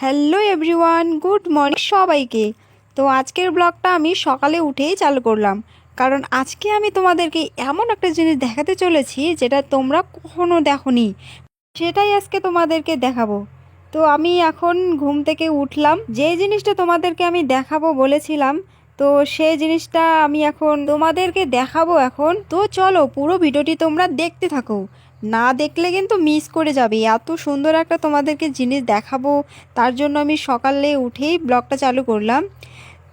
Hello everyone, good morning সবাইকে। তো আজকের ব্লগটা আমি সকালে উঠেই চালু করলাম, কারণ আজকে আমি তোমাদেরকে এমন একটা জিনিস দেখাতে চলেছি যেটা তোমরা কখনো দেখোনি, সেটাই আজকে তোমাদেরকে দেখাবো। তো আমি এখন ঘুম থেকে উঠলাম, যে জিনিসটা তোমাদেরকে আমি দেখাবো বলেছিলাম, তো সেই জিনিসটা আমি এখন তোমাদেরকে দেখাবো। এখন তো চলো পুরো ভিডিওটি তোমরা দেখতে থাকো, না দেখলে কিন্তু মিস করে যাবে। এত সুন্দর একটা তোমাদেরকে জিনিস দেখাবো, তার জন্য আমি সকালে উঠেই ব্লগটা চালু করলাম।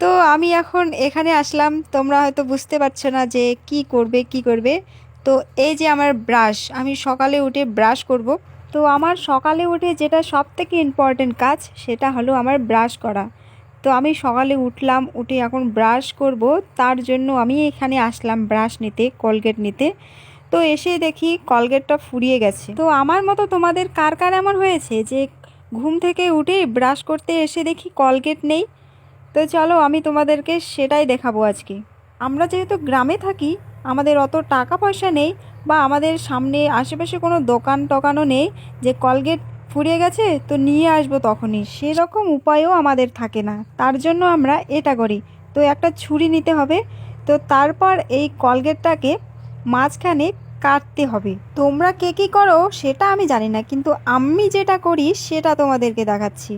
তো আমি এখন এখানে আসলাম, তোমরা হয়তো বুঝতে পারছো না যে কি করবে। তো এই যে আমার ব্রাশ, আমি সকালে উঠে ব্রাশ করব। তো আমার সকালে উঠে যেটা সবথেকে ইম্পর্টেন্ট কাজ সেটা হলো আমার ব্রাশ করা। তো আমি সকালে উঠলাম, উঠে এখন ব্রাশ করব, তার জন্য আমি এখানে আসলাম ব্রাশ নিতে, কোলগেট নিতে। তো এসে দেখি কোলগেটটা ফুরিয়ে গেছে। তো আমার মতো তোমাদের কার কার এমন হয়েছে যে ঘুম থেকে উঠে ব্রাশ করতে এসে দেখি কোলগেট নেই? তো চলো আমি তোমাদেরকে সেটাই দেখাবো আজকে। আমরা যেহেতু গ্রামে থাকি, আমাদের অত টাকা পয়সা নেই, বা আমাদের সামনে আশেপাশে কোনো দোকান টোকানও নেই যে কোলগেট ফুরিয়ে গেছে তো নিয়ে আসবো তখনই, সেরকম উপায়ও আমাদের থাকে না। তার জন্য আমরা এটা করি, তো একটা ছুরি নিতে হবে। তো তারপর এই কোলগেটটাকে মাঝখানে কাটতে হবে। তোমরা কে কী করো সেটা আমি জানি না, কিন্তু আমি যেটা করি সেটা তোমাদেরকে দেখাচ্ছি।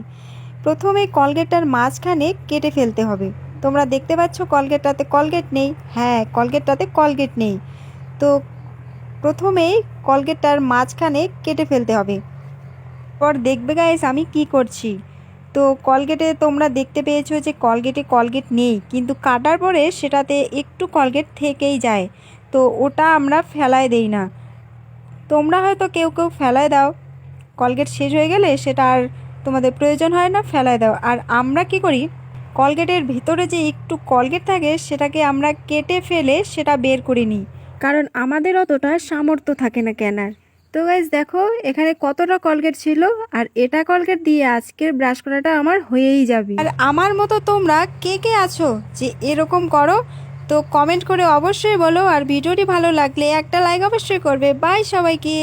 প্রথমে কোলগেটটার মাঝখানে কেটে ফেলতে হবে। তোমরা দেখতে পাচ্ছ কোলগেটটাতে কোলগেট নেই, হ্যাঁ কোলগেটটাতে কোলগেট নেই। তো প্রথমেই কোলগেটটার মাঝখানে কেটে ফেলতে হবে। পর দেখবে গাইস আমি কি করছি। তো কোলগেটে তোমরা দেখতে পেয়েছো যে কোলগেটে কোলগেট নেই, কিন্তু কাটার পরে সেটাতে একটু কোলগেট থেকেই যায়, তো ওটা আমরা ফেলায় দেই না। তোমরা হয়তো কেউ কেউ ফেলায় দাও, কোলগেট শেষ হয়ে গেলে সেটা আর তোমাদের প্রয়োজন হয় না, ফেলায় দাও। আর আমরা কি করি, কোলগেটের ভিতরে যে একটু কোলগেট থাকে সেটাকে আমরা কেটে ফেলে সেটা বের করে নিই, কারণ আমাদের অতটা সামর্থ্য থাকে না কেনার। তো গাইজ দেখো এখানে কতটা কোলগেট ছিল, আর এটা কোলগেট দিয়ে আজকের ব্রাশ করাটা আমার হয়েই যাবে। আর আমার মতো তোমরা কে কে আছো যে এরকম করো, তো কমেন্ট করে অবশ্যই বলো। আর ভিডিওটি ভালো লাগলে একটা লাইক অবশ্যই করবে। বাই সবাইকে।